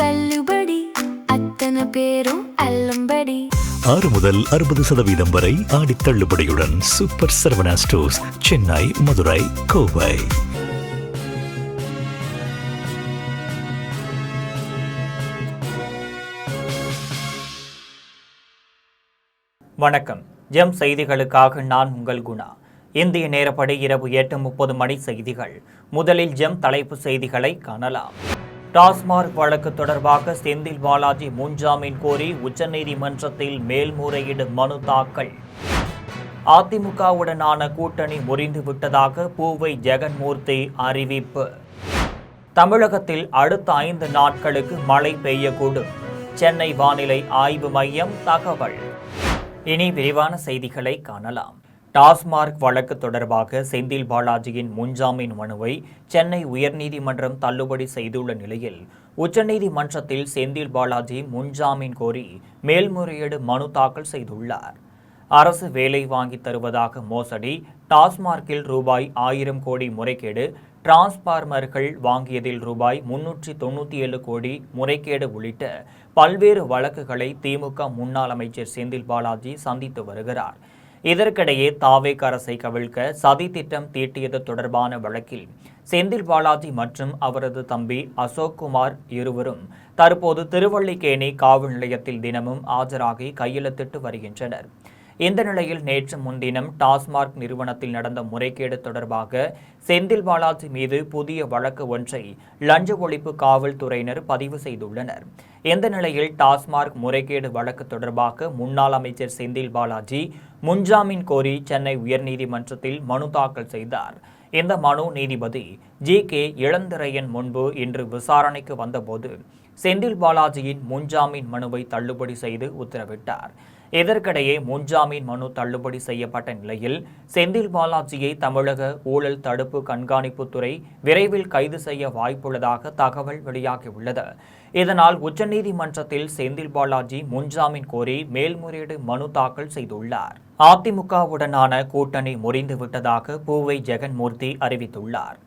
தள்ளுபடி, அத்தனை பேரும் அள்ளும்படி. 6 முதல் 60% வரை ஆடி தள்ளுபடியுடன் சூப்பர் சரவணா ஸ்டோர்ஸ், சென்னை, மதுரை, கோவை. வணக்கம். ஜெம் செய்திகளுக்காக நான் உங்கள் குணா. இந்திய நேரப்படி இரவு 8:30 மணி செய்திகள். முதலில் ஜெம் தலைப்பு செய்திகளை காணலாம். டாஸ்மாக் வழக்கு தொடர்பாக செந்தில் பாலாஜி முன்ஜாமீன் கோரி உச்சநீதிமன்றத்தில் மேல்முறையீடு மனு தாக்கல். அதிமுகவுடனான கூட்டணி முறிந்துவிட்டதாக பூவை ஜெகன்மூர்த்தி அறிவிப்பு. தமிழகத்தில் அடுத்த 5 நாட்களுக்கு மழை பெய்யக்கூடும், சென்னை வானிலை ஆய்வு மையம் தகவல். இனி விரிவான செய்திகளை காணலாம். டாஸ்மாக் வழக்கு தொடர்பாக செந்தில் பாலாஜியின் முன்ஜாமீன் மனுவை சென்னை உயர்நீதிமன்றம் தள்ளுபடி செய்துள்ள நிலையில் உச்சநீதிமன்றத்தில் செந்தில் பாலாஜி முன்ஜாமீன் கோரி மேல்முறையீடு மனு தாக்கல் செய்துள்ளார். அரசு வேலை வாங்கி தருவதாக மோசடி, டாஸ்மார்க்கில் ரூபாய் 1000 கோடி முறைகேடு, டிரான்ஸ்பார்மர்கள் வாங்கியதில் ரூபாய் 397 கோடி முறைகேடு உள்ளிட்ட பல்வேறு வழக்குகளை திமுக முன்னாள் அமைச்சர் செந்தில் பாலாஜி சந்தித்து வருகிறார். இதற்கிடையே தாவேக அரசை கவிழ்க்க சதி திட்டம் தீட்டியது தொடர்பான வழக்கில் செந்தில் பாலாஜி மற்றும் அவரது தம்பி அசோக்குமார் இருவரும் தற்போது திருவல்லிக்கேணி காவல் நிலையத்தில் தினமும் ஆஜராகி கையெழுத்திட்டு வருகின்றனர். இந்த நிலையில் நேற்று முன்தினம் டாஸ்மாக் நிறுவனத்தில் நடந்த முறைகேடு தொடர்பாக செந்தில் பாலாஜி மீது புதிய வழக்கு ஒன்றை லஞ்ச ஒழிப்பு காவல்துறையினர் பதிவு செய்துள்ளனர். இந்த நிலையில் டாஸ்மாக் முறைகேடு வழக்கு தொடர்பாக முன்னாள் அமைச்சர் செந்தில் பாலாஜி முன்ஜாமீன் கோரி சென்னை உயர்நீதிமன்றத்தில் மனு தாக்கல் செய்தார். இந்த மனு நீதிபதி ஜி.கே. இளந்திரையன் முன்பு இன்று விசாரணைக்கு வந்தபோது செந்தில் பாலாஜியின் முன்ஜாமீன் மனுவை தள்ளுபடி செய்து உத்தரவிட்டார். இதற்கிடையே முன்ஜாமீன் மனு தள்ளுபடி செய்யப்பட்ட நிலையில் செந்தில் பாலாஜியை தமிழக ஊழல் தடுப்பு கண்காணிப்புத்துறை விரைவில் கைது செய்ய வாய்ப்புள்ளதாக தகவல் வெளியாகியுள்ளது. இதனால் உச்சநீதிமன்றத்தில் செந்தில் பாலாஜி முன்ஜாமீன் கோரி மேல்முறையீடு மனு தாக்கல் செய்துள்ளார். அதிமுகவுடனான கூட்டணி முறிந்துவிட்டதாக பூவை ஜெகன்மூர்த்தி அறிவித்துள்ளார்.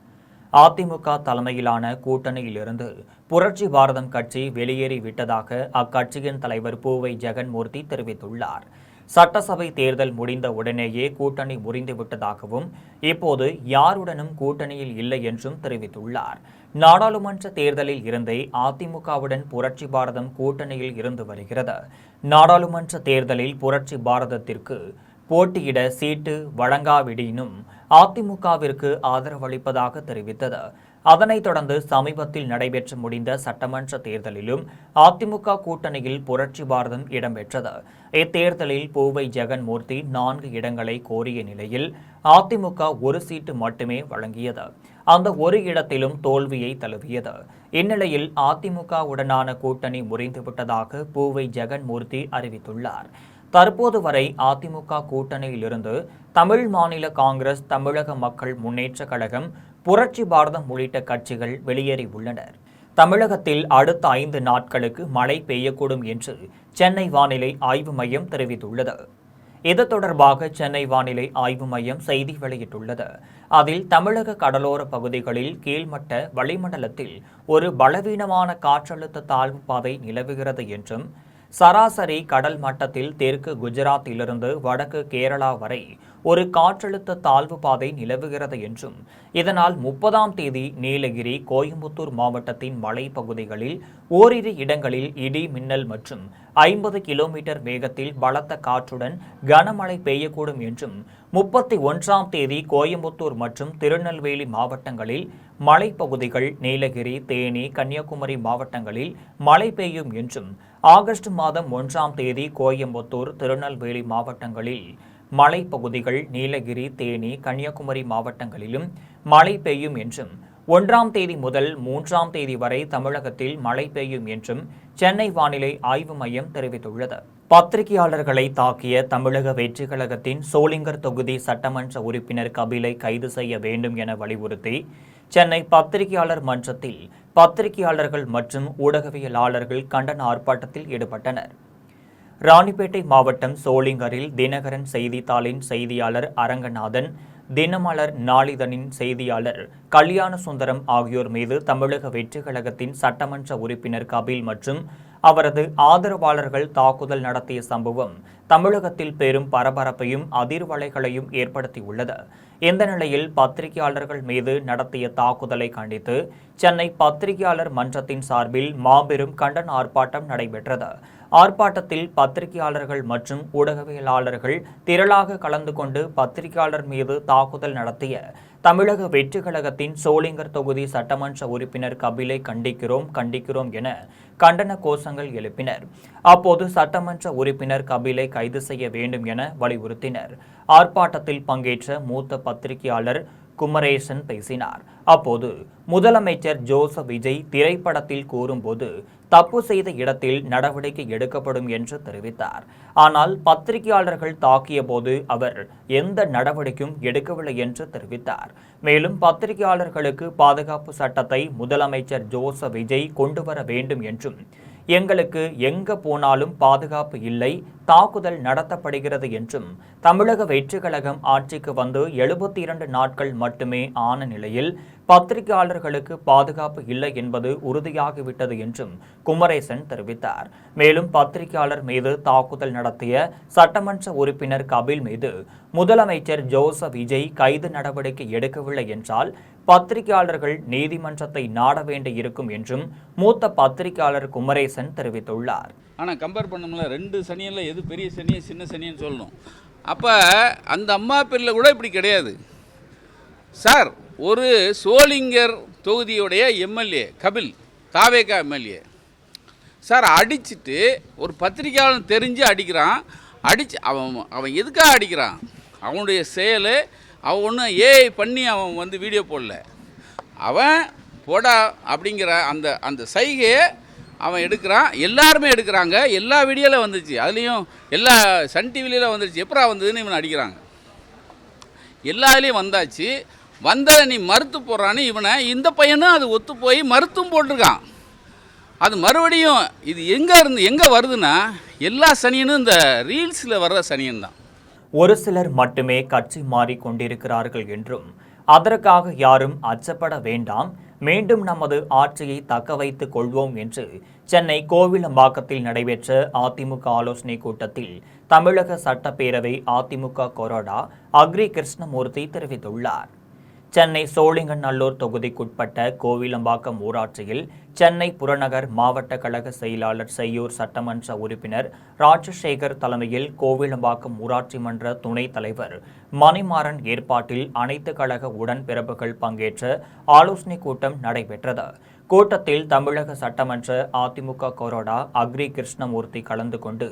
அதிமுக தலைமையிலான கூட்டணியிலிருந்து புரட்சி பாரதம் கட்சி வெளியேறிவிட்டதாக அக்கட்சியின் தலைவர் பூவை ஜெகன்மூர்த்தி தெரிவித்துள்ளார். சட்டசபை தேர்தல் முடிந்த உடனேயே கூட்டணி முறிந்துவிட்டதாகவும் இப்போது யாருடனும் கூட்டணியில் இல்லை என்றும் தெரிவித்துள்ளார். நாடாளுமன்ற தேர்தலில் இருந்தே அதிமுகவுடன் புரட்சி பாரதம் கூட்டணியில் இருந்து வருகிறது. நாடாளுமன்ற தேர்தலில் புரட்சி பாரதத்திற்கு போட்டியிட சீட்டு வழங்காவிடினும் அதிமுகவிற்கு ஆதரவளிப்பதாக தெரிவித்தது. அதனைத் தொடர்ந்து சமீபத்தில் நடைபெற்று முடிந்த சட்டமன்ற தேர்தலிலும் அதிமுக கூட்டணியில் புரட்சி பாரதம் இடம்பெற்றது. இத்தேர்தலில் பூவை ஜெகன்மூர்த்தி 4 இடங்களை கோரிய நிலையில் அதிமுக 1 சீட்டு மட்டுமே வழங்கியது. அந்த ஒரு இடத்திலும் தோல்வியை தழுவியது. இந்நிலையில் அதிமுகவுடனான கூட்டணி முறிந்துவிட்டதாக பூவை ஜெகன்மூர்த்தி அறிவித்துள்ளார். தற்போது வரை அதிமுக கூட்டணியிலிருந்து தமிழ் மாநில காங்கிரஸ், தமிழக மக்கள் முன்னேற்ற கழகம், புரட்சி பாரதம் உள்ளிட்ட கட்சிகள் வெளியேறியுள்ளனர். தமிழகத்தில் அடுத்த 5 நாட்களுக்கு மழை பெய்யக்கூடும் என்று சென்னை வானிலை ஆய்வு மையம் தெரிவித்துள்ளது. இது தொடர்பாக சென்னை வானிலை ஆய்வு மையம் செய்தி வெளியிட்டுள்ளது. அதில் தமிழக கடலோர பகுதிகளில் கீழ்மட்ட வளிமண்டலத்தில் ஒரு பலவீனமான காற்றழுத்த தாழ்வு பாதை நிலவுகிறது என்றும், சராசரி கடல் மட்டத்தில் தெற்கு குஜராத்திலிருந்து வடக்கு கேரளா வரை ஒரு காற்றழுத்த தாழ்வு பாதை நிலவுகிறது என்றும், இதனால் 30ஆம் தேதி நீலகிரி, கோயம்புத்தூர் மாவட்டத்தின் மலைப்பகுதிகளில் ஓரிரு இடங்களில் இடி மின்னல் மற்றும் 50 கிலோமீட்டர் வேகத்தில் பலத்த காற்றுடன் கனமழை பெய்யக்கூடும் என்றும், 31ஆம் தேதி கோயம்புத்தூர் மற்றும் திருநெல்வேலி மாவட்டங்களில் மலைப்பகுதிகள், நீலகிரி, தேனி, கன்னியாகுமரி மாவட்டங்களில் மழை பெய்யும் என்றும், ஆகஸ்ட் மாதம் 1ஆம் தேதி கோயம்புத்தூர், திருநெல்வேலி மாவட்டங்களில் மலைப்பகுதிகள், நீலகிரி, தேனி, கன்னியாகுமரி மாவட்டங்களிலும் மழை பெய்யும் என்றும், 1ஆம் தேதி முதல் 3ஆம் தேதி வரை தமிழகத்தில் மழை பெய்யும் என்றும் சென்னை வானிலை ஆய்வு மையம் தெரிவித்துள்ளது. பத்திரிகையாளர்களை தாக்கிய தமிழக வெற்றிக் கழகத்தின் சோளிங்கர் தொகுதி சட்டமன்ற உறுப்பினர் கபிலை கைது செய்ய வேண்டும் என வலியுறுத்தி சென்னை பத்திரிகையாளர் மன்றத்தில் பத்திரிகையாளர்கள் மற்றும் ஊடகவியலாளர்கள் கண்டன ஆர்ப்பாட்டத்தில் ஈடுபட்டனர். ராணிப்பேட்டை மாவட்டம் சோளிங்கரில் தினகரன் செய்தித்தாளின் செய்தியாளர் அரங்கநாதன், தினமலர் நாளிதழின் செய்தியாளர் கல்யாண சுந்தரம் ஆகியோர் மீது தமிழக வெற்றிக் கழகத்தின் சட்டமன்ற உறுப்பினர் கபில் மற்றும் அவரது ஆதரவாளர்கள் தாக்குதல் நடத்திய சம்பவம் தமிழகத்தில் பெரும் பரபரப்பையும் அதிர்வலைகளையும் ஏற்படுத்தியுள்ளது. இந்த நிலையில் பத்திரிகையாளர்கள் மீது நடத்திய தாக்குதலை கண்டித்து சென்னை பத்திரிகையாளர் மன்றத்தின் சார்பில் மாபெரும் கண்டன ஆர்ப்பாட்டம் நடைபெற்றது. ஆர்ப்பாட்டத்தில் பத்திரிகையாளர்கள் மற்றும் ஊடகவியலாளர்கள் திரளாக கலந்து கொண்டு பத்திரிகையாளர் மீது தாக்குதல் நடத்திய தமிழக வெற்றிக் கழகத்தின் சோளிங்கர் தொகுதி சட்டமன்ற உறுப்பினர் கபிலை கண்டிக்கிறோம் என கண்டன கோஷங்கள் எழுப்பினர். அப்போது சட்டமன்ற உறுப்பினர் கபிலை கைது செய்ய வேண்டும் என வலியுறுத்தினர். ஆர்ப்பாட்டத்தில் பங்கேற்ற மூத்த பத்திரிகையாளர் குமரேசன் பேசினார். அப்போது முதலமைச்சர் ஜோசப் விஜய் திரைப்படத்தில் கூறும்போது தப்பு செய்த இடத்தில் நடவடிக்கை எடுக்கப்படும் என்று தெரிவித்தார். ஆனால் பத்திரிகையாளர்கள் தாக்கிய போது அவர் எந்த நடவடிக்கையும் எடுக்கவில்லை என்று தெரிவித்தார். மேலும் பத்திரிகையாளர்களுக்கு பாதுகாப்பு சட்டத்தை முதலமைச்சர் ஜோசப் விஜய் கொண்டு வர வேண்டும் என்றும், எங்களுக்கு எங்க போனாலும் பாதுகாப்பு இல்லை, தாக்குதல் நடத்தப்படுகிறது என்றும், தமிழக வெற்றிக் கழகம் ஆட்சிக்கு வந்து 72 நாட்கள் மட்டுமே ஆன நிலையில் பத்திரிகையாளர்களுக்கு பாதுகாப்பு இல்லை என்பது உறுதியாகிவிட்டது என்றும் குமரேசன் தெரிவித்தார். மேலும் பத்திரிகையாளர் மீது தாக்குதல் நடத்திய சட்டமன்ற உறுப்பினர் கபில் மீது முதலமைச்சர் ஜோசப் விஜய் கைது நடவடிக்கை எடுக்கவில்லை என்றால் பத்திரிகையாளர்கள் நீதிமன்றத்தை நாட வேண்டியிருக்கும் என்றும் மூத்த பத்திரிகையாளர் குமரேசன் தெரிவித்துள்ளார். ஆனால் கம்பேர் பண்ணோம்ல 2 சனியில் எது பெரிய சனி சின்ன சனின்னு சொல்லணும். அப்போ அந்த அம்மா பேரில் கூட இப்படி கிடையாது சார். ஒரு சோளிங்கர் தொகுதியுடைய எம்எல்ஏ கபில், தாவேகா எம்எல்ஏ சார், அடிச்சுட்டு ஒரு பத்திரிக்கையாளன் தெரிஞ்சு அடிக்கிறான். அவன் எதுக்காக அடிக்கிறான்? அவனுடைய செயல், அவன் ஒன்றும் ஏஐ பண்ணி அவன் வந்து வீடியோ போடல. அவன் போடா அப்படிங்கிற அந்த சைகையை அவன் எடுக்கிறான். எல்லாருமே எடுக்கிறாங்க. எல்லா வீடியோவில் வந்துச்சு, அதுலேயும் எல்லா சன் டிவிலையும் வந்துருச்சு. எப்பரா வந்ததுன்னு இவனை அடிக்கிறாங்க. எல்லாத்துலேயும் வந்தாச்சு. வந்ததை நீ மறுத்து போடுறான்னு இவனை இந்த பையனும் அது ஒத்து போய் மறுத்தும் போட்டிருக்கான். அது மறுபடியும் இது எங்கே வருதுன்னா எல்லா சனியனும் இந்த ரீல்ஸில் வர்ற சனியன் தான். ஒரு சிலர் மட்டுமே கட்சி மாறிக் கொண்டிருக்கிறார்கள் என்றும், அதற்காக யாரும் அச்சப்பட வேண்டாம், மீண்டும் நமது ஆட்சியை தக்க வைத்துக் கொள்வோம் என்று சென்னை கோவிலம்பாக்கத்தில் நடைபெற்ற அதிமுக ஆலோசனை கூட்டத்தில் தமிழக சட்டப்பேரவை அதிமுக கொறடா அக்ரி கிருஷ்ணமூர்த்தி தெரிவித்துள்ளார். சென்னை சோழிங்கநல்லூர் தொகுதிக்குட்பட்ட கோவிலம்பாக்கம் ஊராட்சியில் சென்னை புறநகர் மாவட்ட கழக செயலாளர் செய்யூர் சட்டமன்ற உறுப்பினர் ராஜசேகர் தலைமையில் கோவிலம்பாக்கம் ஊராட்சி மன்ற துணைத் தலைவர் மணிமாறன் ஏற்பாட்டில் அனைத்து கழக உடன்பிறப்புகள் பங்கேற்ற ஆலோசனை கூட்டம் நடைபெற்றது. கூட்டத்தில் தமிழக சட்டமன்ற அதிமுக கொறடா அக்ரி கிருஷ்ணமூர்த்தி கலந்து கொண்டு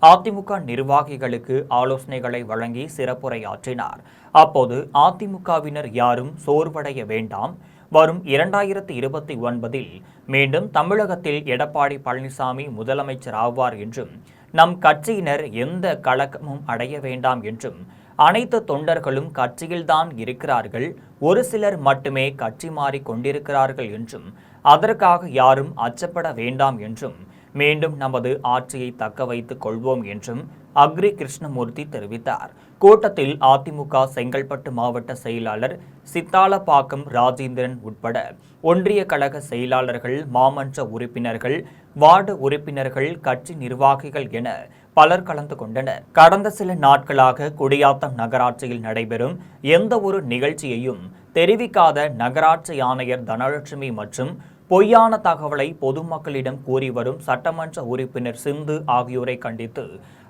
அதிமுக நிர்வாகிகளுக்கு ஆலோசனைகளை வழங்கி சிறப்புரையாற்றினார். அப்போது அதிமுகவினர் யாரும் சோர்வடைய வேண்டாம், வரும் 2029 மீண்டும் தமிழகத்தில் எடப்பாடி பழனிசாமி முதலமைச்சர் ஆவார் என்றும், நம் கட்சியினர் எந்த கலக்கமும் அடைய வேண்டாம் என்றும், அனைத்து தொண்டர்களும் கட்சியில்தான் இருக்கிறார்கள், ஒரு சிலர் மட்டுமே கட்சி மாறிக் கொண்டிருக்கிறார்கள் என்றும், அதற்காக யாரும் அச்சப்பட வேண்டாம் என்றும், மீண்டும் நமது ஆட்சியை தக்க வைத்துக் கொள்வோம் என்றும் அக்ரி கிருஷ்ணமூர்த்தி தெரிவித்தார். கூட்டத்தில் அதிமுக செங்கல்பட்டு மாவட்ட செயலாளர் சித்தாலப்பாக்கம் ராஜேந்திரன் உட்பட ஒன்றிய கழக செயலாளர்கள், மாமன்ற உறுப்பினர்கள், வார்டு உறுப்பினர்கள், கட்சி நிர்வாகிகள் என பலர் கலந்து கொண்டனர். கடந்த சில நாட்களாக குடியாத்தம் நகராட்சியில் நடைபெறும் எந்த ஒரு நிகழ்ச்சியையும் தெரிவிக்காத நகராட்சி ஆணையர் தனலட்சுமி மற்றும் பொய்யான தகவலை பொதுமக்களிடம் கூறி வரும் சட்டமன்ற உறுப்பினர் சிந்து ஆகியோரை கண்டித்து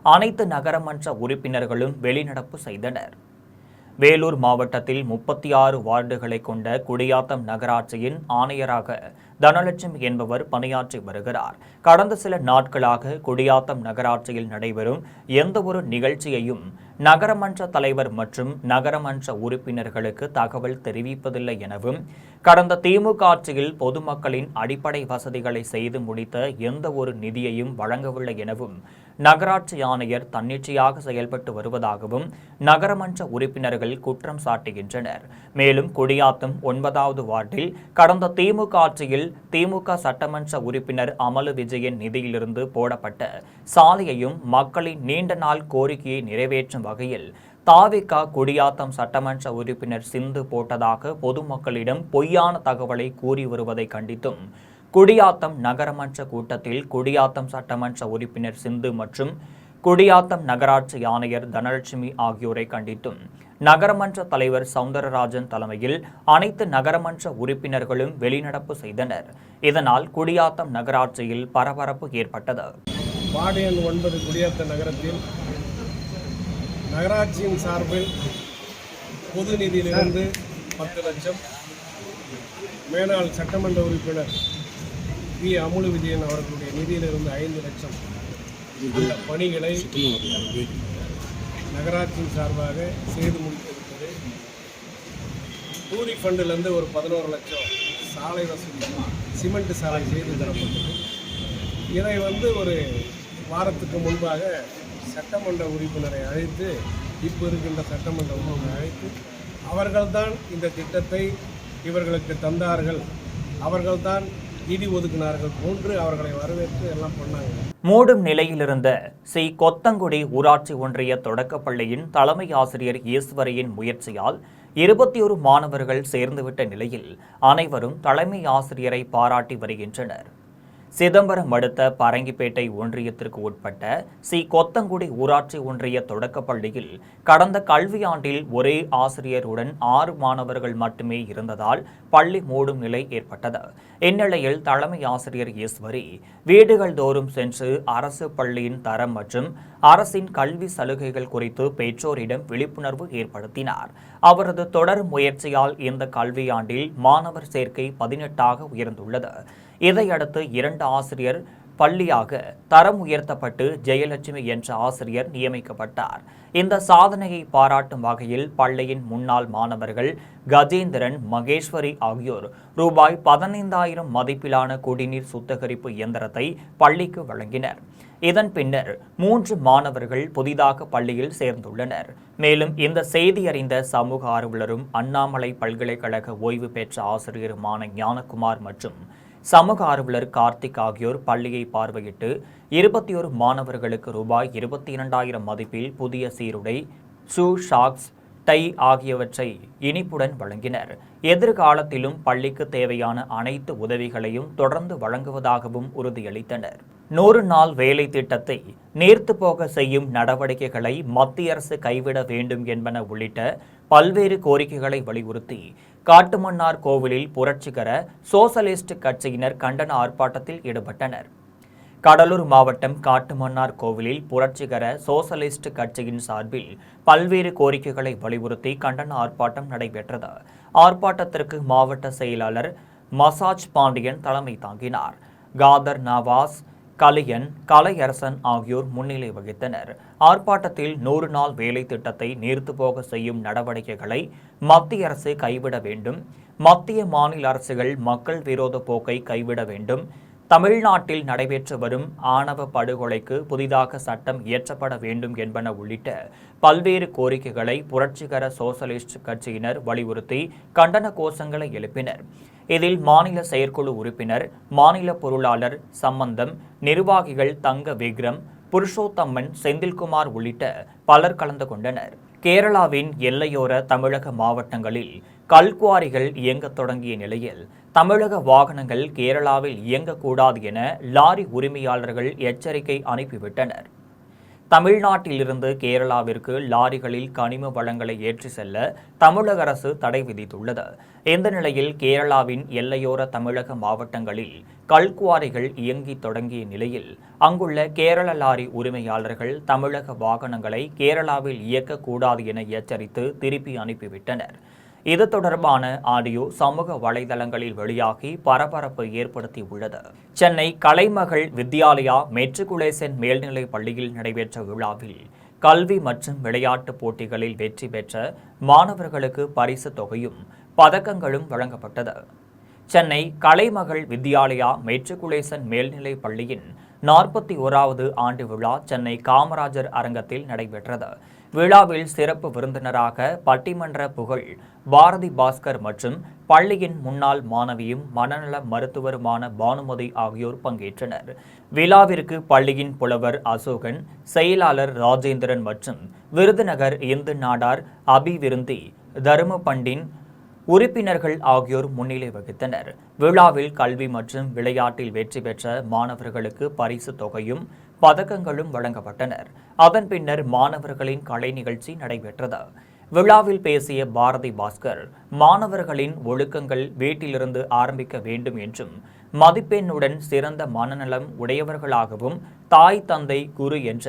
அனைத்து நகரமன்ற உறுப்பினர்களும் வெளிநடப்பு செய்தனர். வேலூர் மாவட்டத்தில் 36 வார்டுகளை கொண்ட குடியாத்தம் நகராட்சியின் ஆணையராக தனலட்சுமி என்பவர் பணியாற்றி வருகிறார். கடந்த சில நாட்களாக குடியாத்தம் நகராட்சியில் நடைபெறும் எந்த ஒரு நிகழ்ச்சியையும் நகரமன்ற தலைவர் மற்றும் நகரமன்ற உறுப்பினர்களுக்கு தகவல் தெரிவிப்பதில்லை எனவும், கடந்த திமுக ஆட்சியில் பொதுமக்களின் அடிப்படை வசதிகளை செய்து முடித்த எந்த ஒரு நிதியையும் வழங்கவில்லை எனவும் நகராட்சி ஆணையர் தன்னிச்சையாக செயல்பட்டு வருவதாகவும் நகரமன்ற உறுப்பினர்கள் குற்றம் சாட்டுகின்றனர். மேலும் குடியாத்தம் 9வது வார்டில் கடந்த திமுக ஆட்சியில் திமுக சட்டமன்ற உறுப்பினர் அமலு விஜயன் நிதியிலிருந்து போடப்பட்ட சாலையையும் மக்களின் நீண்ட நாள் கோரிக்கையை நிறைவேற்றும் வகையில் தாவிக குடியாத்தம் சட்டமன்ற உறுப்பினர் சிந்து போட்டதாக பொதுமக்களிடம் பொய்யான தகவலை கூறி வருவதை கண்டித்தும் குடியாத்தம் நகரமன்ற கூட்டத்தில் குடியாத்தம் சட்டமன்ற உறுப்பினர் சிந்து மற்றும் குடியாத்தம் நகராட்சி ஆணையர் தனலட்சுமி ஆகியோரை கண்டித்தும் நகரமன்ற தலைவர் சவுந்தரராஜன் தலைமையில் அனைத்து நகரமன்ற உறுப்பினர்களும் வெளிநடப்பு செய்தனர். இதனால் குடியாத்தம் நகராட்சியில் பரபரப்பு ஏற்பட்டது. வார்டு எண் 9 குடியாத்தம் நகரத்தில் நகராட்சியின் சார்பில் பொது நிதியிலிருந்து 10 லட்சம், மேனாள் சட்டமன்ற உறுப்பினர் பி. அமுலு விஜயன் அவர்களுடைய நிதியிலிருந்து 5 லட்சம் இந்த பணிகளை நகராட்சியின் சார்பாக செய்து முடித்திருக்கிறது. டூரி ஃபண்டிலிருந்து ஒரு 11 லட்சம் சாலை வசதி சிமெண்ட் சாலை செய்து தரப்பட்டது. இதை ஒரு வாரத்துக்கு முன்பாக சட்டமன்ற உறுப்பினரை அழைத்து, இப்போ இருக்கின்ற சட்டமன்ற உறுப்பினரை அழைத்து, அவர்கள்தான் இந்த திட்டத்தை இவர்களுக்கு தந்தார்கள், அவர்கள்தான் நிதி ஒதுக்கினார்கள் போன்று அவர்களை வரவேற்று எல்லாம் பண்ணாங்க. மூடும் நிலையிலிருந்த சி. கொத்தங்குடி ஊராட்சி ஒன்றிய தொடக்கப்பள்ளியின் தலைமை ஆசிரியர் ஈஸ்வரியின் முயற்சியால் 21 மாணவர்கள் சேர்ந்துவிட்ட நிலையில் அனைவரும் தலைமை ஆசிரியரை பாராட்டி வருகின்றனர். சிதம்பரம் அடுத்த பரங்கிப்பேட்டை ஒன்றியத்திற்கு உட்பட்ட சி. கொத்தங்குடி ஊராட்சி ஒன்றிய தொடக்கப்பள்ளியில் கடந்த கல்வியாண்டில் ஒரே ஆசிரியருடன் 6 மாணவர்கள் மட்டுமே இருந்ததால் பள்ளி மூடும் நிலை ஏற்பட்டது. இந்நிலையில் தலைமை ஆசிரியர் ஈஸ்வரி வீடுகள் தோறும் சென்று அரசு பள்ளியின் தரம் மற்றும் அரசின் கல்வி சலுகைகள் குறித்து பெற்றோரிடம் விழிப்புணர்வு ஏற்படுத்தினார். அவரது தொடர் முயற்சியால் இந்த கல்வியாண்டில் மாணவர் சேர்க்கை 18ஆக உயர்ந்துள்ளது. இதையடுத்து 2 ஆசிரியர் பள்ளியாக தரம் உயர்த்தப்பட்டு ஜெயலட்சுமி என்ற ஆசிரியர் நியமிக்கப்பட்டார். இந்த சாதனையை பாராட்டும் வகையில் பள்ளியின் முன்னாள் மாணவர்கள் கஜேந்திரன், மகேஸ்வரி ஆகியோர் ரூபாய் 15,000 மதிப்பிலான குடிநீர் சுத்திகரிப்பு இயந்திரத்தை பள்ளிக்கு வழங்கினர். இதன் பின்னர் 3 மாணவர்கள் புதிதாக பள்ளியில் சேர்ந்துள்ளனர். மேலும் இந்த செய்தி அறிந்த சமூக ஆர்வலரும் அண்ணாமலை பல்கலைக்கழக ஓய்வு பெற்ற ஆசிரியருமான ஞானகுமார் மற்றும் சமூக ஆர்வலர் கார்த்திக் ஆகியோர் பள்ளியை பார்வையிட்டு 21 மாணவர்களுக்கு ரூபாய் 22,000 மதிப்பில் புதிய சீருடை, ஷூ, சாக்ஸ், டை ஆகியவற்றை இனிப்புடன் வழங்கினர். எதிர்காலத்திலும் பள்ளிக்கு தேவையான அனைத்து உதவிகளையும் தொடர்ந்து வழங்குவதாகவும் உறுதியளித்தனர். 100 நாள் வேலை திட்டத்தை நீர்த்து போக செய்யும் நடவடிக்கைகளை மத்திய அரசு கைவிட வேண்டும் என்பன உள்ளிட்ட பல்வேறு கோரிக்கைகளை வலியுறுத்தி காட்டுமன்னார் கோவிலில் புரட்சிகர சோசலிஸ்ட் கட்சியினர் கண்டன ஆர்ப்பாட்டத்தில் ஈடுபட்டனர். கடலூர் மாவட்டம் காட்டுமன்னார் கோவிலில் புரட்சிகர சோசலிஸ்ட் கட்சியின் சார்பில் பல்வேறு கோரிக்கைகளை வலியுறுத்தி கண்டன ஆர்ப்பாட்டம் நடைபெற்றது. ஆர்ப்பாட்டத்திற்கு மாவட்ட செயலாளர் மசாஜ் பாண்டியன் தலைமை தாங்கினார். காதர் நவாஸ், கலியன், கலையரசன் ஆகியோர் முன்னிலை வகித்தனர். ஆர்ப்பாட்டத்தில் 100 நாள் வேலை திட்டத்தை நீர்த்து போக செய்யும் நடவடிக்கைகளை மத்திய அரசு கைவிட வேண்டும், மத்திய மாநில அரசுகள் மக்கள் விரோத போக்கை கைவிட வேண்டும், தமிழ்நாட்டில் நடைபெற்று வரும் ஆணவ படுகொலைக்கு புதிதாக சட்டம் இயற்றப்பட வேண்டும் என்பன உள்ளிட்ட பல்வேறு கோரிக்கைகளை புரட்சிகர சோசலிஸ்ட் கட்சியினர் வலியுறுத்தி கண்டன கோஷங்களை எழுப்பினர். இதில் மாநில செயற்குழு உறுப்பினர், மாநில பொருளாளர் சம்பந்தம், நிர்வாகிகள் தங்க விக்ரம், புருஷோத்தம்மன், செந்தில்குமார் உள்ளிட்ட பலர் கலந்து கொண்டனர். கேரளாவின் எல்லையோர தமிழக மாவட்டங்களில் கல்குவாரிகள் இயங்கத் தொடங்கிய நிலையில் தமிழக வாகனங்கள் கேரளாவில் இயங்கக்கூடாது என லாரி உரிமையாளர்கள் எச்சரிக்கை அனுப்பிவிட்டனர். தமிழ்நாட்டிலிருந்து கேரளாவிற்கு லாரிகளில் கனிம வளங்களை ஏற்றி செல்ல தமிழக அரசு தடை விதித்துள்ளது. இந்த நிலையில் கேரளாவின் எல்லையோர தமிழக மாவட்டங்களில் கல்குவாரிகள் இயங்கி தொடங்கிய நிலையில் அங்குள்ள கேரள லாரி உரிமையாளர்கள் தமிழக வாகனங்களை கேரளாவில் இயக்கக்கூடாது என எச்சரித்து திருப்பி அனுப்பிவிட்டனர். இது தொடர்பான ஆடியோ சமூக வலைதளங்களில் வெளியாகி பரபரப்பை ஏற்படுத்தியுள்ளது. சென்னை கலைமகள் வித்யாலயா மெட்ரிகுலேஷன் மேல்நிலைப் பள்ளியில் நடைபெற்ற விழாவில் கல்வி மற்றும் விளையாட்டுப் போட்டிகளில் வெற்றி பெற்ற மாணவர்களுக்கு பரிசு தொகையும் பதக்கங்களும் வழங்கப்பட்டது. சென்னை கலைமகள் வித்யாலயா மெட்ரிகுலேஷன் மேல்நிலைப் பள்ளியின் 41வது ஆண்டு விழா சென்னை காமராஜர் அரங்கத்தில் நடைபெற்றது. விழாவில் சிறப்பு விருந்தினராக பட்டிமன்ற புகழ் பாரதி பாஸ்கர் மற்றும் பள்ளியின் முன்னாள் மாணவியும் மனநல மருத்துவருமான பானுமதி ஆகியோர் பங்கேற்றனர். விழாவிற்கு பள்ளியின் புலவர் அசோகன், செயலாளர் ராஜேந்திரன் மற்றும் விருதுநகர் இந்து நாடார் அபிவிருந்தி தரும பண்டின் உறுப்பினர்கள் ஆகியோர் முன்னிலை வகித்தனர். விழாவில் கல்வி மற்றும் விளையாட்டில் வெற்றி பெற்ற மாணவர்களுக்கு பரிசு தொகையும் பதக்கங்களும் வழங்கப்பட்டனர். அதன் பின்னர் மாணவர்களின் கலை நிகழ்ச்சி நடைபெற்றது. விழாவில் பேசிய பாரதி பாஸ்கர், மாணவர்களின் ஒழுக்கங்கள் வீட்டிலிருந்து ஆரம்பிக்க வேண்டும் என்றும் மதிப்பெண்ணுடன் சிறந்த மனநலம் உடையவர்களாகவும் தாய் தந்தை குரு என்ற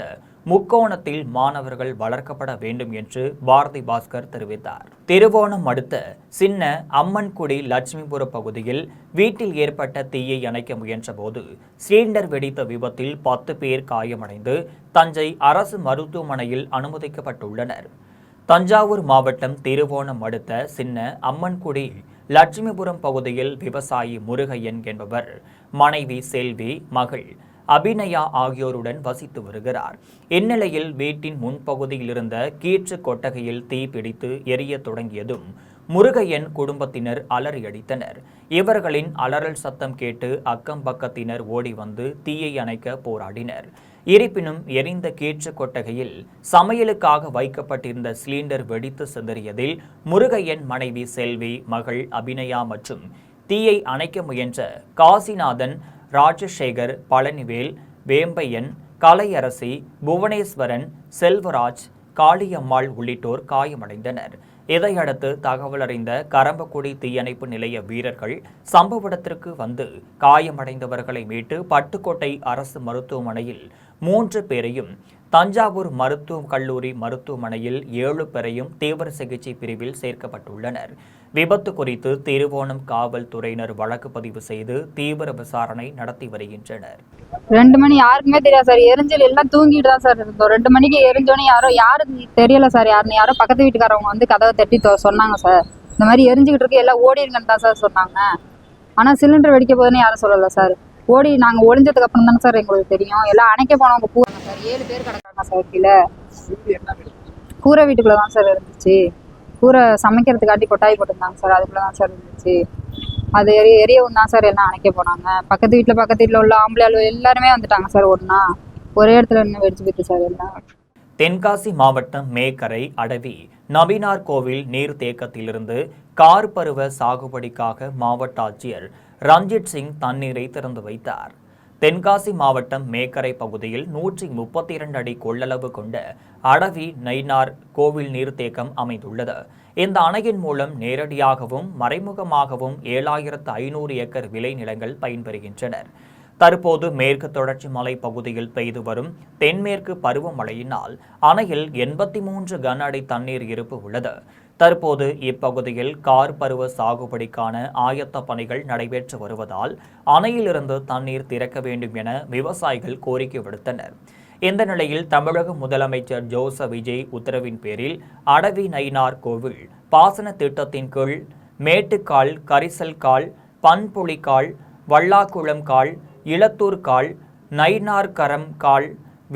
முக்கோணத்தில் மாணவர்கள் வளர்க்கப்பட வேண்டும் என்று பாரதி பாஸ்கர் தெரிவித்தார். திருவோணம் அடுத்த சின்ன அம்மன்குடி லட்சுமிபுர பகுதியில் வீட்டில் ஏற்பட்ட தீயை அணைக்க முயன்றபோது சிலிண்டர் வெடித்த விபத்தில் 10 பேர் காயமடைந்து தஞ்சை அரசு மருத்துவமனையில் அனுமதிக்கப்பட்டுள்ளனர். தஞ்சாவூர் மாவட்டம் திருவோணம் அடுத்த சின்ன அம்மன்குடி லட்சுமிபுரம் பகுதியில் விவசாயி முருகையன் என்பவர் மனைவி செல்வி, மகள் அபிநயா ஆகியோருடன் வசித்து வருகிறார். இந்நிலையில் வீட்டின் முன்பகுதியில் இருந்த கீற்று கொட்டகையில் தீ பிடித்து எரிய தொடங்கியதும் முருகையன் குடும்பத்தினர் அலறியடித்தனர். இவர்களின் அலறல் சத்தம் கேட்டு அக்கம் பக்கத்தினர் ஓடி வந்து தீயை அணைக்க போராடினர். இருப்பினும் எரிந்த கீற்று கொட்டகையில் சமையலுக்காக வைக்கப்பட்டிருந்த சிலிண்டர் வெடித்து சிதறியதில் முருகையன் மனைவி செல்வி, மகள் அபிநயா மற்றும் தீயை அணைக்க முயன்ற காசிநாதன், ராஜசேகர், பழனிவேல், வேம்பையன், கலையரசி, புவனேஸ்வரன், செல்வராஜ், காளியம்மாள் உள்ளிட்டோர் காயமடைந்தனர். இதையடுத்து தகவல் அறிந்த கரம்பக்குடி தீயணைப்பு நிலைய வீரர்கள் சம்பவ இடத்திற்கு வந்து காயமடைந்தவர்களை மீட்டு பட்டுக்கோட்டை அரசு மருத்துவமனையில் 3 பேரையும், தஞ்சாவூர் மருத்துவக் கல்லூரி மருத்துவமனையில் 7 பேரையும் தீவிர சிகிச்சை பிரிவில் சேர்க்கப்பட்டுள்ளனர். விபத்து குறித்து திருவோணம் காவல்துறையினர் வழக்கு பதிவு செய்து தீவிர விசாரணை நடத்தி வருகின்றனர். 2 மணி யாருக்குமே தெரியாது சார். எரிஞ்சல் எல்லாம் தூங்கிட்டு தான் சார் இருந்தோம். 2 மணிக்கு எரிஞ்சோன்னு யாரும் தெரியல சார். யாரோ பக்கத்து வீட்டுக்காரவங்க வந்து கதவை தட்டி சொன்னாங்க சார். இந்த மாதிரி எரிஞ்சுக்கிட்டு இருக்கு, எல்லாம் ஓடிருங்கன்னு தான் சார் சொன்னாங்க. ஆனால் சிலிண்டர் வெடிக்க போதுன்னு யாரும் சொல்லலை சார். நாங்கள் ஒளிஞ்சதுக்கு அப்புறம் தானே சார் எங்களுக்கு தெரியும். எல்லாம் அணைக்க போனவங்க போவாங்க சார். 7 பேர் கிடக்காங்க சார். கீழே கூரை வீட்டுக்குள்ளே தான் சார் இருந்துச்சு. கூரை சமைக்கிறதுக்காட்டி கொட்டாய் போட்டிருந்தாங்க சார். அதுக்குள்ளே தான் சார் இருந்துச்சு. அது எரியவும் தான் சார் எல்லாம் அணைக்க போனாங்க. பக்கத்து வீட்டில் உள்ள ஆம்பளை எல்லாருமே வந்துட்டாங்க சார். ஒரே இடத்துல இன்னும் வெடிச்சு போயிட்டு சார் எல்லாம். தென்காசி மாவட்டம் மேக்கரை அடவி நபினார் கோவில் நீர்த்தேக்கத்திலிருந்து கார் பருவ சாகுபடிக்காக மாவட்ட ஆட்சியர் ரஞ்சித் சிங் தண்ணீரை திறந்து வைத்தார். தென்காசி மாவட்டம் மேக்கரை பகுதியில் 132 அடி கொள்ளளவு கொண்ட அடவி நயினார் கோவில் நீர்த்தேக்கம் அமைந்துள்ளது. இந்த அணையின் மூலம் நேரடியாகவும் மறைமுகமாகவும் 7500 ஏக்கர் விளைநிலங்கள் பயன்பெறுகின்றனர். தற்போது மேற்கு தொடர்ச்சி மலை பகுதியில் பெய்து வரும் தென்மேற்கு பருவமழையினால் அணையில் 83 கன அடி தண்ணீர் இருப்பு உள்ளது. தற்போது இப்பகுதியில் கார் பருவ சாகுபடிக்கான ஆயத்த பணிகள் நடைபெற்று வருவதால் அணையிலிருந்து தண்ணீர் திறக்க வேண்டும் என விவசாயிகள் கோரிக்கை விடுத்தனர். இந்த நிலையில் தமிழக முதலமைச்சர் ஜோசப் விஜய் உத்தரவின் பேரில் அடவி நயினார் கோவில் பாசன திட்டத்தின் கீழ் மேட்டுக்கால், கரிசல்கால், பன்புளிக்கால், வல்லாக்குளம் கால், இளத்தூர் கால், நயினார்கரம் கால்,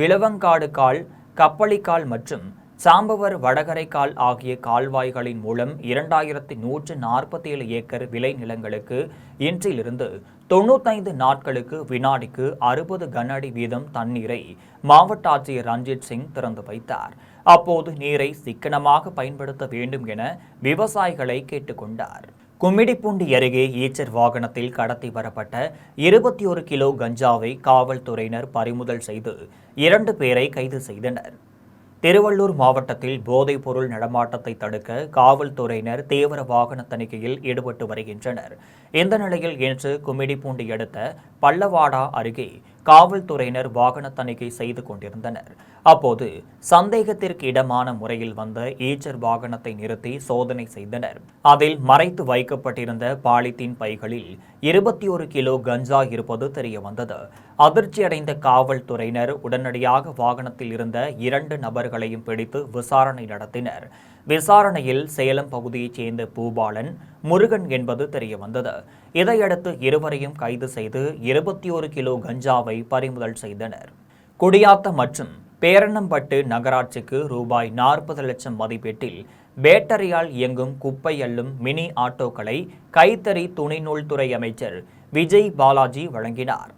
விளவங்காடு கால், கப்பளிக்கால் மற்றும் சாம்பவர் வடகரை கால் ஆகிய கால்வாய்களின் மூலம் 2147 ஏக்கர் விளைநிலங்களுக்கு இன்றிலிருந்து 95 நாட்களுக்கு வினாடிக்கு 60 கன அடி வீதம் தண்ணீரை மாவட்ட ஆட்சியர் ரஞ்சித் சிங் திறந்து வைத்தார். அப்போது நீரை சிக்கனமாக பயன்படுத்த வேண்டும் என விவசாயிகளை கேட்டுக்கொண்டார். கும்மிடிப்பூண்டி அருகே ஈச்சர் வாகனத்தில் கடத்தி வரப்பட்ட 21 கிலோ கஞ்சாவை காவல்துறையினர் பறிமுதல் செய்து 2 பேரை கைது செய்தனர். திருவள்ளூர் மாவட்டத்தில் போதைப் பொருள் நடமாட்டத்தை தடுக்க காவல்துறையினர் தீவிர வாகன தணிக்கையில் ஈடுபட்டு வருகின்றனர். இந்த நிலையில் இன்று கும்மிடிப்பூண்டி அடுத்த பல்லவாடா அருகே காவல்துறையினர் வாகன தணிக்கை செய்து கொண்டிருந்தனர். அப்போது சந்தேகத்திற்கு இடமான முறையில் வந்த ஈச்சர் வாகனத்தை நிறுத்தி சோதனை செய்தனர். அதில் மறைத்து வைக்கப்பட்டிருந்த பாலித்தீன் பைகளில் 21 கிலோ கஞ்சா இருப்பது தெரியவந்தது. அதிர்ச்சியடைந்த காவல்துறையினர் உடனடியாக வாகனத்தில் இருந்த 2 நபர்களையும் பிடித்து விசாரணை நடத்தினர். விசாரணையில் சேலம் பகுதியைச் சேர்ந்த பூபாலன், முருகன் என்பது தெரியவந்தது. இதையடுத்து இருவரையும் கைது செய்து 21 கிலோ கஞ்சாவை பறிமுதல் செய்தனர். குடியாத்தம் மற்றும் பேரணம்பட்டு நகராட்சிக்கு ரூபாய் 40 லட்சம் மதிப்பீட்டில் பேட்டரியால் இயங்கும் குப்பை அள்ளும் மினி ஆட்டோக்களை கைத்தறி துணிநூல்துறை அமைச்சர் விஜய் பாலாஜி வழங்கினார்.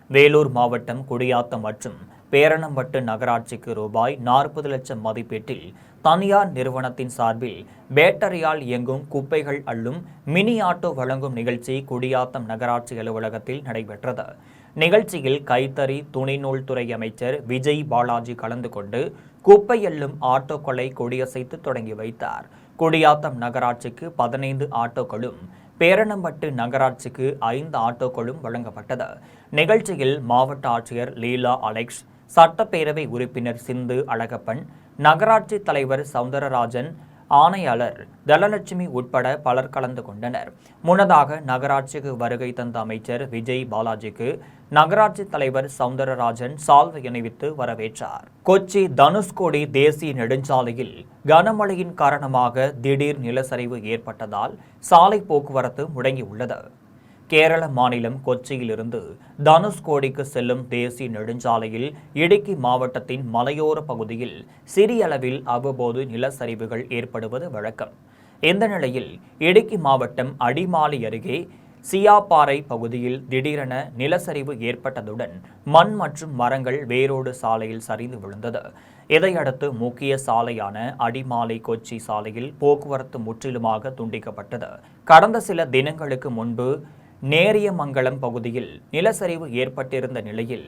வேலூர் மாவட்டம் குடியாத்தம் மற்றும் பேரணம்பட்டு நகராட்சிக்கு ரூபாய் 40 லட்சம் மதிப்பீட்டில் தனியார் நிறுவனத்தின் சார்பில் பேட்டரியால் இயங்கும் குப்பைகள் அள்ளும் மினி ஆட்டோ வழங்கும் நிகழ்ச்சி குடியாத்தம் நகராட்சி அலுவலகத்தில் நடைபெற்றது. நிகழ்ச்சியில் கைத்தறி துணிநூல்துறை அமைச்சர் விஜய் பாலாஜி கலந்து கொண்டு குப்பை அள்ளும் ஆட்டோக்களை கொடியசைத்து தொடங்கி வைத்தார். குடியாத்தம் நகராட்சிக்கு 15 ஆட்டோக்களும் பேரணம்பட்டு நகராட்சிக்கு 5 ஆட்டோக்களும் வழங்கப்பட்டது. நிகழ்ச்சியில் மாவட்ட ஆட்சியர் லீலா அலெக்ஸ், சட்டப்பேரவை உறுப்பினர் சிந்து அழகப்பன், நகராட்சி தலைவர் சவுந்தரராஜன், ஆணையாளர் தனலட்சுமி உட்பட பலர் கலந்து கொண்டனர். முன்னதாக நகராட்சிக்கு வருகை தந்த அமைச்சர் விஜய் பாலாஜிக்கு நகராட்சி தலைவர் சவுந்தரராஜன் சால்வை அணிவித்து வரவேற்றார். கொச்சி தனுஷ்கோடி தேசிய நெடுஞ்சாலையில் கனமழையின் காரணமாக திடீர் நிலச்சரிவு ஏற்பட்டதால் சாலை போக்குவரத்து முடங்கியுள்ளது. கேரள மாநிலம் கொச்சியிலிருந்து தனுஷ்கோடிக்கு செல்லும் தேசிய நெடுஞ்சாலையில் இடுக்கி மாவட்டத்தின் மலையோர பகுதியில் சிறிய அளவில் அவ்வப்போது நிலச்சரிவுகள் ஏற்படுவது வழக்கம். இந்த நிலையில் இடுக்கி மாவட்டம் அடிமாலி அருகே சியாப்பாறை பகுதியில் திடீரென நிலச்சரிவு ஏற்பட்டதுடன் மண் மற்றும் மரங்கள் வேரோடு சாலையில் சரிந்து விழுந்தது. இதையடுத்து முக்கிய சாலையான அடிமாலை கொச்சி சாலையில் போக்குவரத்து முற்றிலுமாக துண்டிக்கப்பட்டது. கடந்த சில தினங்களுக்கு முன்பு நேரியமங்கலம் பகுதியில் நிலச்சரிவு ஏற்பட்டிருந்த நிலையில்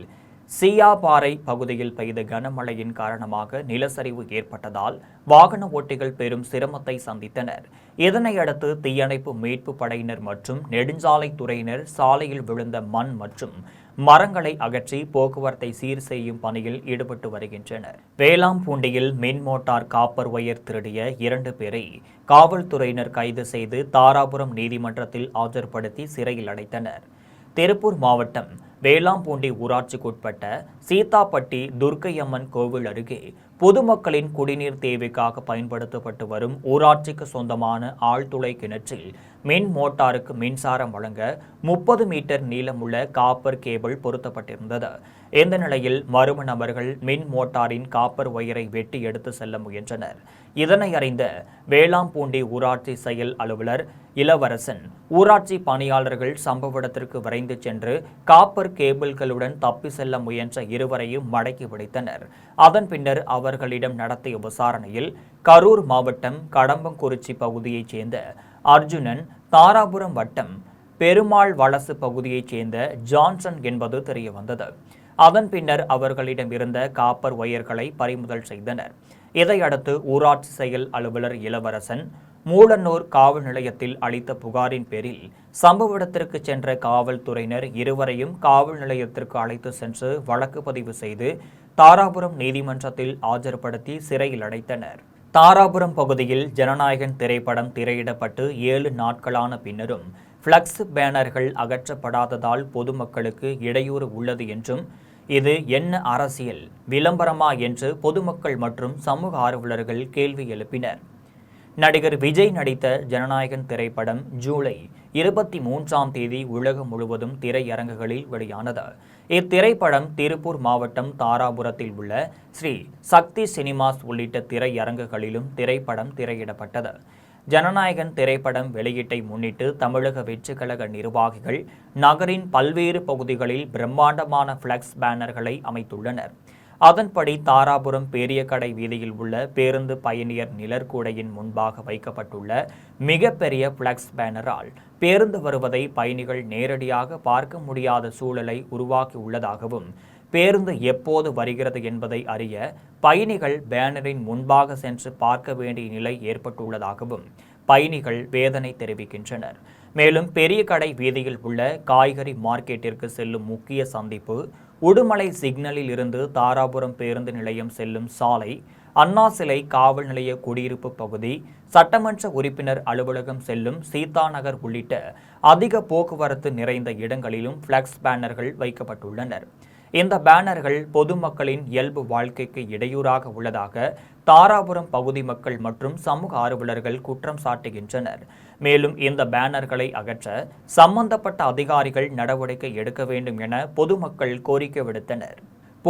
சியாபாறை பகுதியில் பெய்த கனமழையின் காரணமாக நிலச்சரிவு ஏற்பட்டதால் வாகன ஓட்டிகள் பெரும் சிரமத்தை சந்தித்தனர். இதனையடுத்து தீயணைப்பு மீட்பு படையினர் மற்றும் நெடுஞ்சாலைத்துறையினர் சாலையில் விழுந்த மண் மற்றும் மரங்களை அகற்றி போக்குவரத்தை சீர் செய்யும் பணியில் ஈடுபட்டு வருகின்றனர். வேளாம்பூண்டியில் மின் மோட்டார் காப்பர் ஒயர் திருடிய 2 பேரை காவல்துறையினர் கைது செய்து தாராபுரம் நீதிமன்றத்தில் ஆஜர்படுத்தி சிறையில் அடைத்தனர். திருப்பூர் மாவட்டம் வேளாம்பூண்டி ஊராட்சிக்குட்பட்ட சீதாப்பட்டி துர்க்கையம்மன் கோவில் அருகே பொதுமக்களின் குடிநீர் தேவைக்காக பயன்படுத்தப்பட்டு வரும் ஊராட்சிக்கு சொந்தமான ஆழ்துளை கிணற்றில் மின் மோட்டாருக்கு மின்சாரம் வழங்க 30 மீட்டர் நீளமுள்ள காப்பர் கேபிள் பொருத்தப்பட்டிருந்தது. இந்த நிலையில் மர்ம நபர்கள் மின் மோட்டாரின் காப்பர் ஒயரை வெட்டி எடுத்து செல்ல முயன்றனர். இதனை அறிந்த வேளாம்பூண்டி ஊராட்சி செயல் அலுவலர் இளவரசன், ஊராட்சி பணியாளர்கள் சம்பவ இடத்திற்கு விரைந்து சென்று காப்பர் கேபிள்களுடன் தப்பி செல்ல முயன்ற இருவரையும் மடக்கி பிடித்தனர். அதன் பின்னர் அவர்களிடம் நடத்திய விசாரணையில் கரூர் மாவட்டம் கடம்பங்குறிச்சி பகுதியைச் சேர்ந்த அர்ஜுனன், தாராபுரம் வட்டம் பெருமாள் வலசு பகுதியைச் சேர்ந்த ஜான்சன் என்பது தெரியவந்தது. அதன் பின்னர் அவர்களிடம் இருந்த காப்பர் ஒயர்களை பறிமுதல் செய்தனர். இதையடுத்து ஊராட்சி செயல் அலுவலர் இளவரசன் மூலனூர் காவல் நிலையத்தில் அளித்த புகாரின் பேரில் சம்பவ இடத்திற்கு சென்ற காவல்துறையினர் இருவரையும் காவல் நிலையத்திற்கு அழைத்து சென்று வழக்கு பதிவு செய்து தாராபுரம் நீதிமன்றத்தில் ஆஜர்படுத்தி சிறையில் அடைத்தனர். தாராபுரம் பகுதியில் ஜனநாயகன் திரைப்படம் திரையிடப்பட்டு 7 நாட்களான பின்னரும் பிளக்ஸ் பேனர்கள் அகற்றப்படாததால் பொதுமக்களுக்கு இடையூறு உள்ளது என்றும், இது என்ன அரசியல் விளம்பரமா என்று பொதுமக்கள் மற்றும் சமூக ஆர்வலர்கள் கேள்வி எழுப்பினர். நடிகர் விஜய் நடித்த ஜனநாயகன் திரைப்படம் ஜூலை 23ஆம் தேதி உலகம் முழுவதும் திரையரங்குகளில் வெளியானது. இத்திரைப்படம் திருப்பூர் மாவட்டம் தாராபுரத்தில் உள்ள ஸ்ரீ சக்தி சினிமாஸ் உள்ளிட்ட திரையரங்குகளிலும் திரைப்படம் திரையிடப்பட்டது. ஜனநாயகன் திரைப்படம் வெளியீட்டை முன்னிட்டு தமிழக வெற்றிக் கழக நிர்வாகிகள் நகரின் பல்வேறு பகுதிகளில் பிரம்மாண்டமான பிளக்ஸ் பேனர்களை அமைத்துள்ளனர். அதன்படி தாராபுரம் பெரிய கடை வீதியில் உள்ள பேருந்து பயணியர் நிழற்கூடையின் முன்பாக வைக்கப்பட்டுள்ள மிகப்பெரிய பிளக்ஸ் பேனரால் பேருந்து வருவதை பயணிகள் நேரடியாக பார்க்க முடியாத சூழலை உருவாக்கியுள்ளதாகவும், பேருந்து எப்போது வருகிறது என்பதை அறிய பயணிகள் பேனரின் முன்பாக சென்று பார்க்க வேண்டிய நிலை ஏற்பட்டுள்ளதாகவும் பயணிகள் வேதனை தெரிவிக்கின்றனர். மேலும் பெரிய கடை வீதியில் உள்ள காய்கறி மார்க்கெட்டிற்கு செல்லும் முக்கிய சந்திப்பு, உடுமலை சிக்னலில் இருந்து தாராபுரம் பேருந்து நிலையம் செல்லும் சாலை, அண்ணா சிலை காவல் நிலைய குடியிருப்பு பகுதி, சட்டமன்ற உறுப்பினர் அலுவலகம் செல்லும் சீதா நகர் உள்ளிட்ட அதிக போக்குவரத்து நிறைந்த இடங்களிலும் பிளக்ஸ் பேனர்கள் வைக்கப்பட்டுள்ளனர். இந்த பேனர்கள் பொதுமக்களின் இயல்பு வாழ்க்கைக்கு இடையூறாக உள்ளதாக தாராபுரம் பகுதி மக்கள் மற்றும் சமூக ஆர்வலர்கள் குற்றம் சாட்டுகின்றனர். மேலும் இந்த பேனர்களை அகற்ற சம்பந்தப்பட்ட அதிகாரிகள் நடவடிக்கை எடுக்க வேண்டும் என பொதுமக்கள் கோரிக்கை விடுத்தனர்.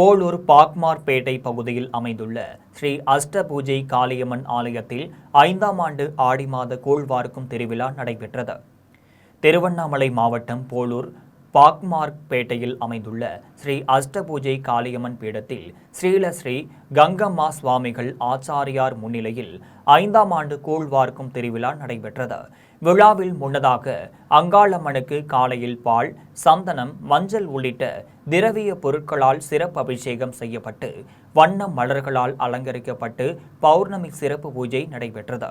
போலூர் பாக்மார்பேட்டை பகுதியில் அமைந்துள்ள ஸ்ரீ அஷ்டபூஜை காளியம்மன் ஆலயத்தில் 5ஆம் ஆண்டு ஆடி மாத கூழ்வார்க்கும் திருவிழா நடைபெற்றது. திருவண்ணாமலை மாவட்டம் போலூர் பாக்மார்பேட்டையில் அமைந்துள்ள ஸ்ரீ அஷ்டபூஜை காளியம்மன் பீடத்தில் ஸ்ரீ கங்கம்மா சுவாமிகள் ஆச்சாரியார் முன்னிலையில் 5ஆம் ஆண்டு கூழ்வார்க்கும் திருவிழா நடைபெற்றது. விழாவில் முன்னதாக அங்காளம்மனுக்கு காலையில் பால், சந்தனம், மஞ்சள் உள்ளிட்ட திரவிய பொருட்களால் சிறப்பு அபிஷேகம் செய்யப்பட்டு வண்ண மலர்களால் அலங்கரிக்கப்பட்டு பௌர்ணமி சிறப்பு பூஜை நடைபெற்றது.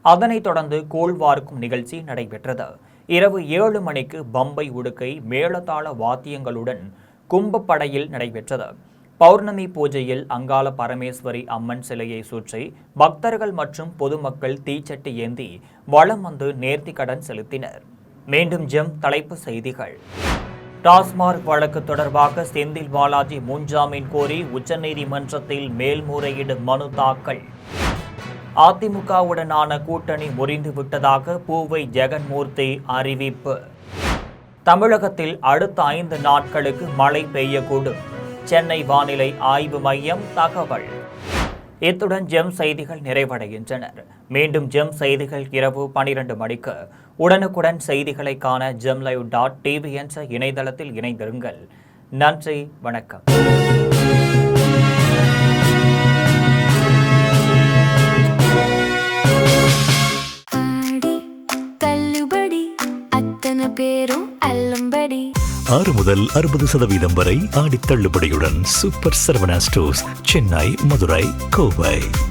அதனைத் தொடர்ந்து கூழ்வார்க்கும் நிகழ்ச்சி நடைபெற்றது. இரவு 7 மணிக்கு பம்பை உடுக்கை மேளதாள வாத்தியங்களுடன் கும்பப்படையில் நடைபெற்றது. பௌர்ணமி பூஜையில் அங்காள பரமேஸ்வரி அம்மன் சிலையை சுற்றி பக்தர்கள் மற்றும் பொதுமக்கள் தீச்சட்டி ஏந்தி வலம் வந்து நேர்த்திக்கடன் செலுத்தினர். மீண்டும் தலைப்புச் செய்திகள். டாஸ்மாக் வழக்கு தொடர்பாக செந்தில் பாலாஜி முன்ஜாமீன் கோரி உச்சநீதிமன்றத்தில் மேல்முறையீடு மனு தாக்கல். அதிமுகவுடனான கூட்டணி முறிந்துவிட்டதாக பூவை ஜெகன்மூர்த்தி அறிவிப்பு. தமிழகத்தில் அடுத்த 5 நாட்களுக்கு மழை பெய்யக்கூடும். சென்னை வானிலை ஆய்வு மையம் தகவல். இத்துடன் செய்திகள் நிறைவடைகின்றன. மீண்டும் செய்திகள் இரவு 12 மணிக்கு. உடனுக்குடன் செய்திகளை காண gemlive.tv என்ற இணையதளத்தில் இணைந்திருங்கள். நன்றி, வணக்கம். பேரும் அல்லும்படி 6 முதல் 60% வரை ஆடி தள்ளுபடியுடன் சூப்பர் சரவணா ஸ்டோர்ஸ், சென்னை, மதுரை, கோவை.